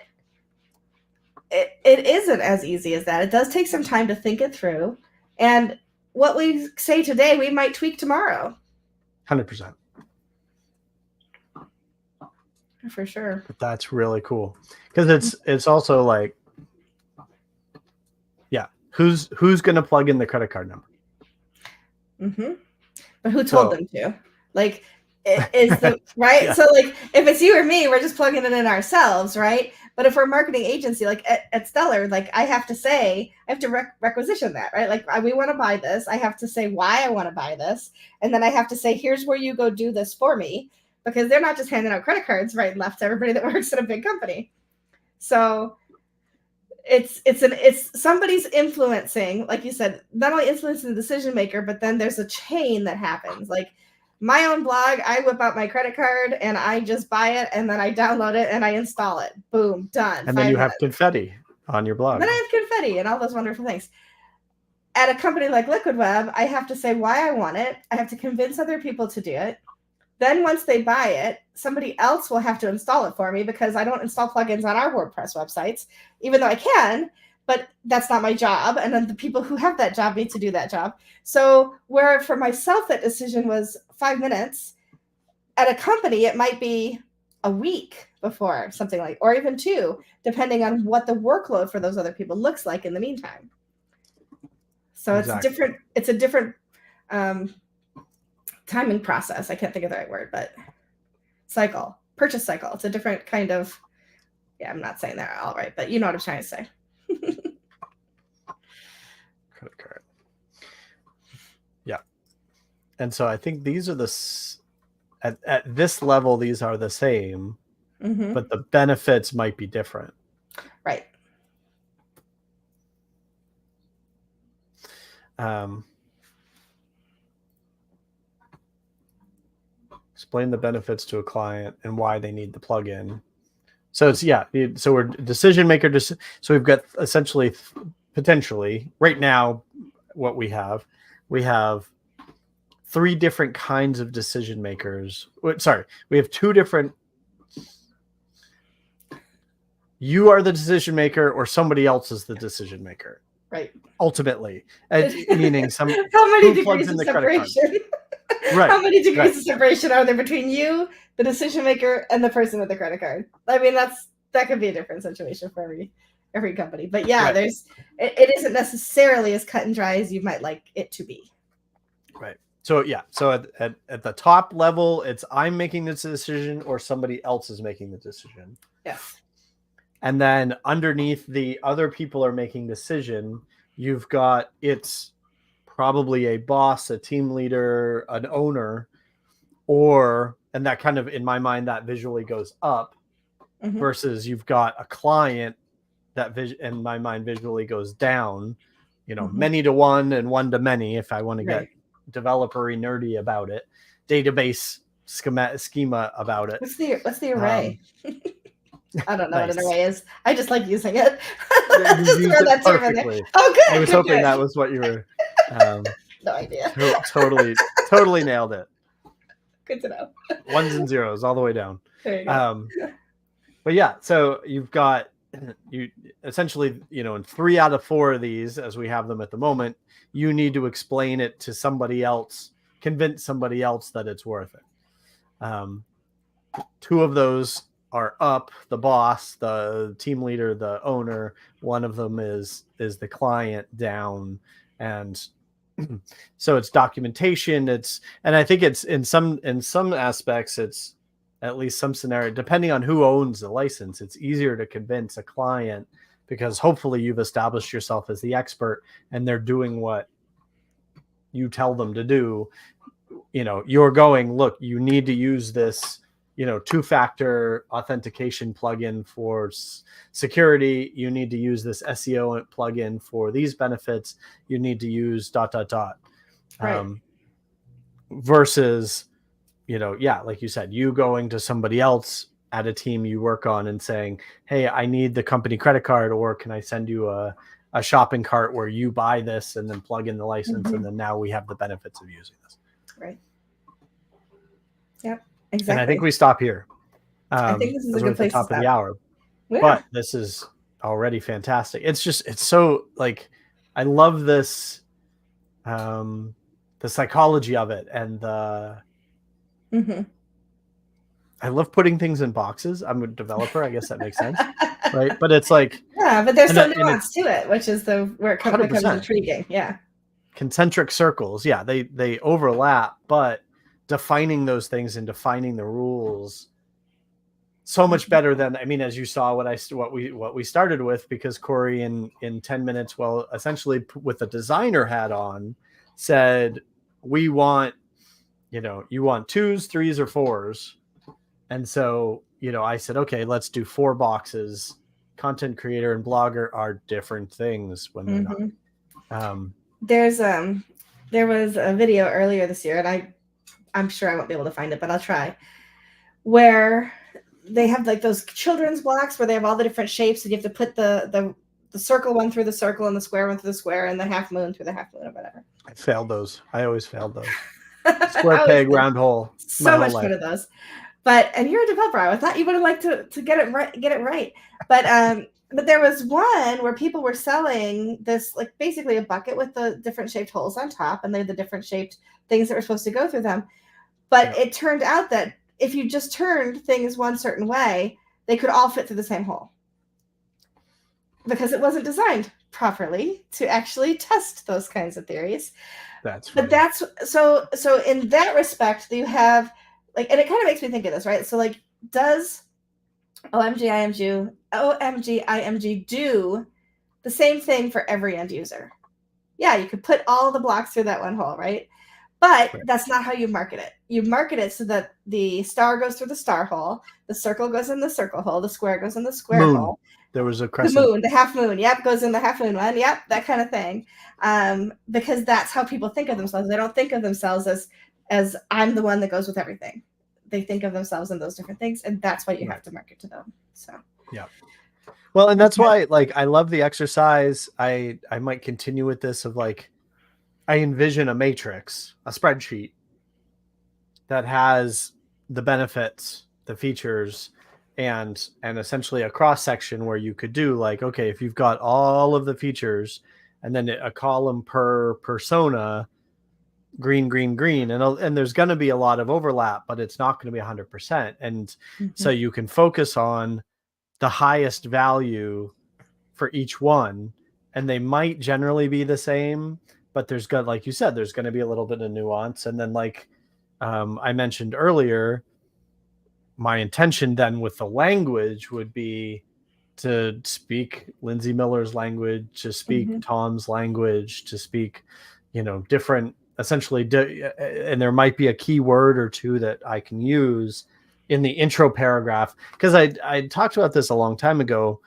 it isn't as easy as that. It does take some time to think it through. And what we say today, we might tweak tomorrow. 100%. For sure. But that's really cool. Because it's also like, who's going to plug in the credit card number? But who told them to? Like, is the right? So like, if it's you or me, we're just plugging it in ourselves, right? But if we're a marketing agency, like at Stellar, like I have to requisition that, right? Like we want to buy this. I have to say why I want to buy this. And then I have to say, here's where you go do this for me, because they're not just handing out credit cards right and left to everybody that works at a big company. So it's somebody's influencing, like you said, not only influencing the decision maker, but then there's a chain that happens. Like my own blog, I whip out my credit card and I just buy it, and then I download it and I install it. Boom, done. And then you have confetti on your blog. Then I have confetti and all those wonderful things. At a company like Liquid Web, I have to say why I want it. I have to convince other people to do it. Then once they buy it, somebody else will have to install it for me, because I don't install plugins on our WordPress websites, even though I can, but that's not my job. And then the people who have that job need to do that job. So where for myself, that decision was 5 minutes, at a company, it might be a week before something like, or even 2, depending on what the workload for those other people looks like in the meantime. So exactly. It's a different timing process. I can't think of the right word, but purchase cycle. It's a different kind of, I'm not saying that all right, but you know what I'm trying to say. Credit card. Yeah. And so I think these are at this level, these are the same, but the benefits might be different. Right. Explain the benefits to a client and why they need the plugin. So so we're decision maker. So we've got essentially, potentially right now, what we have 3 different kinds of decision makers. Sorry, we have 2 different. You are the decision maker, or somebody else is the decision maker. Right. Ultimately, meaning how many degrees of separation? Right. How many degrees of separation are there between you, the decision maker, and the person with the credit card? I mean, that could be a different situation for every company. But yeah, right. It isn't necessarily as cut and dry as you might like it to be. Right. So so at the top level, it's I'm making this decision or somebody else is making the decision. Yes. And then underneath the other people are making decision, you've got it's probably a boss, a team leader, an owner, and that kind of, in my mind, that visually goes up, versus you've got a client that in my mind visually goes down, many to one and one to many, if I want to get developer-y nerdy about it, database schema about it. What's the array? I don't know what an array is. I just like using it. Just throw that term in there. Oh, good. I was hoping that was what you were. No idea. Totally nailed it. Good to know. 1s and 0s all the way down. There you go. But yeah, so you've got essentially, in 3 out of 4 of these, as we have them at the moment, you need to explain it to somebody else, convince somebody else that it's worth it. 2 of those are up, the boss, the team leader, the owner. 1 of them is the client, down. And so it's documentation. And I think it's in some aspects, it's at least some scenario, depending on who owns the license, it's easier to convince a client, because hopefully you've established yourself as the expert and they're doing what you tell them to do. You're going, look, you need to use this 2-factor authentication plugin for security. You need to use this SEO plugin for these benefits. You need to use ... Right. Versus, like you said, you going to somebody else at a team you work on and saying, hey, I need the company credit card, or can I send you a shopping cart where you buy this and then plug in the license, and then now we have the benefits of using this. Right. Yep. Exactly. And I think we stop here. I think this is a good place at the top to stop. of the hour. Yeah. But this is already fantastic. It's so like, I love this, the psychology of it, and the. I love putting things in boxes. I'm a developer. I guess that makes sense, right? But it's like, but there's some nuance to it, which is where it becomes intriguing. Yeah. Concentric circles. Yeah, they overlap, but defining those things and defining the rules so much better than, I mean, as you saw what we started with, because Corey in 10 minutes, well, essentially with the designer hat on, said, we want, you know, you want 2s, 3s, or 4s. And so, you know, I said, okay, let's do 4 boxes. Content creator and blogger are different things when they're not. There was a video earlier this year, and I'm sure I won't be able to find it, but I'll try, where they have like those children's blocks where they have all the different shapes, and you have to put the circle one through the circle and the square one through the square and the half moon through the half moon or whatever. I failed those. I always failed those. Square peg, round hole. So much fun of those. And you're a developer. I thought you would have liked to get it right. But there was one where people were selling this, like basically a bucket with the different shaped holes on top, and they had the different shaped things that were supposed to go through them. But it turned out that if you just turned things one certain way, they could all fit through the same hole, because it wasn't designed properly to actually test those kinds of theories. That's funny. But that's so in that respect, you have like, and it kind of makes me think of this, right? So like, does OMG IMG do the same thing for every end user? Yeah, you could put all the blocks through that one hole, right? But that's not how you market it. You market it so that the star goes through the star hole, the circle goes in the circle hole, the square goes in the square hole. There was a crescent. The moon, the half moon, yep, goes in the half moon one, yep, that kind of thing. Because that's how people think of themselves. They don't think of themselves as I'm the one that goes with everything. They think of themselves in those different things, and that's why you have to market to them. So yeah. Well, and that's why, like, I love the exercise. I might continue with this of like, I envision a matrix, a spreadsheet that has the benefits, the features, and essentially a cross section where you could do like, okay, if you've got all of the features and then a column per persona, green, and there's going to be a lot of overlap, but it's not going to be 100%. And so you can focus on the highest value for each one, and they might generally be the same, but there's got, like you said, there's going to be a little bit of nuance. And then like I mentioned earlier, my intention then with the language would be to speak Lindsay Miller's language, to speak Tom's language, to speak, you know, different, essentially, and there might be a key word or two that I can use in the intro paragraph. Because I talked about this a long time ago.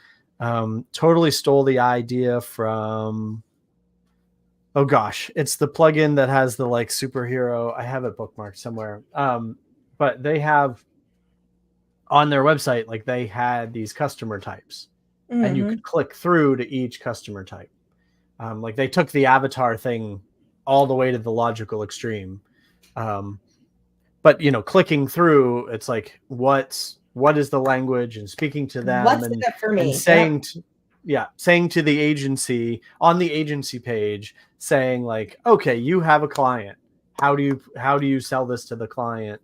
Totally stole the idea from, oh gosh, it's the plugin that has the like superhero. I have it bookmarked somewhere. But they have on their website, like they had these customer types, and you could click through to each customer type. Like they took the avatar thing all the way to the logical extreme. But you know, clicking through, it's like, what is the language, and speaking to them, what's in it for me, and saying saying to the agency on the agency page, saying like, okay, you have a client, how do you sell this to the client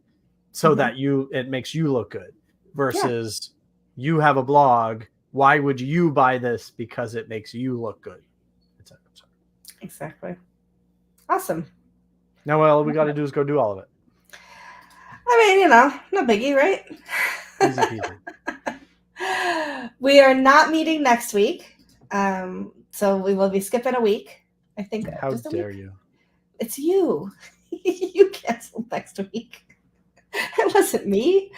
so that it makes you look good, versus you have a blog, why would you buy this? Because it makes you look good, etc. Exactly. Awesome. Now all we got to do is go do all of it. I mean, you know, no biggie, right? Easy peasy. We are not meeting next week, so we will be skipping a week, I think. How dare you? It's you. You canceled next week. It wasn't me.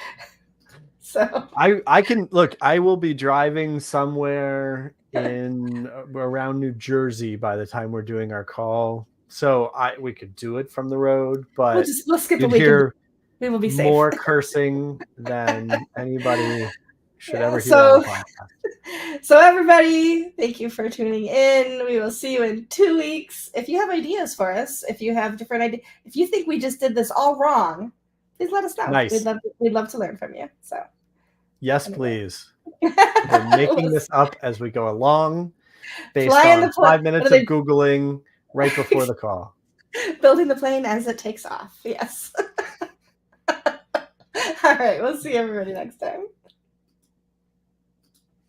So I can look. I will be driving somewhere in around New Jersey by the time we're doing our call. So we could do it from the road, but we'll skip a week. We will be safe. More cursing than anybody should ever hear on the podcast. So everybody, thank you for tuning in. We will see you in 2 weeks. If you have ideas for us, if you have different ideas, if you think we just did this all wrong, please let us know. Nice. We'd love to learn from you. So yes, please. We're making this up as we go along, based on 5 minutes of Googling right before the call. Building the plane as it takes off. Yes. All right. We'll see everybody next time.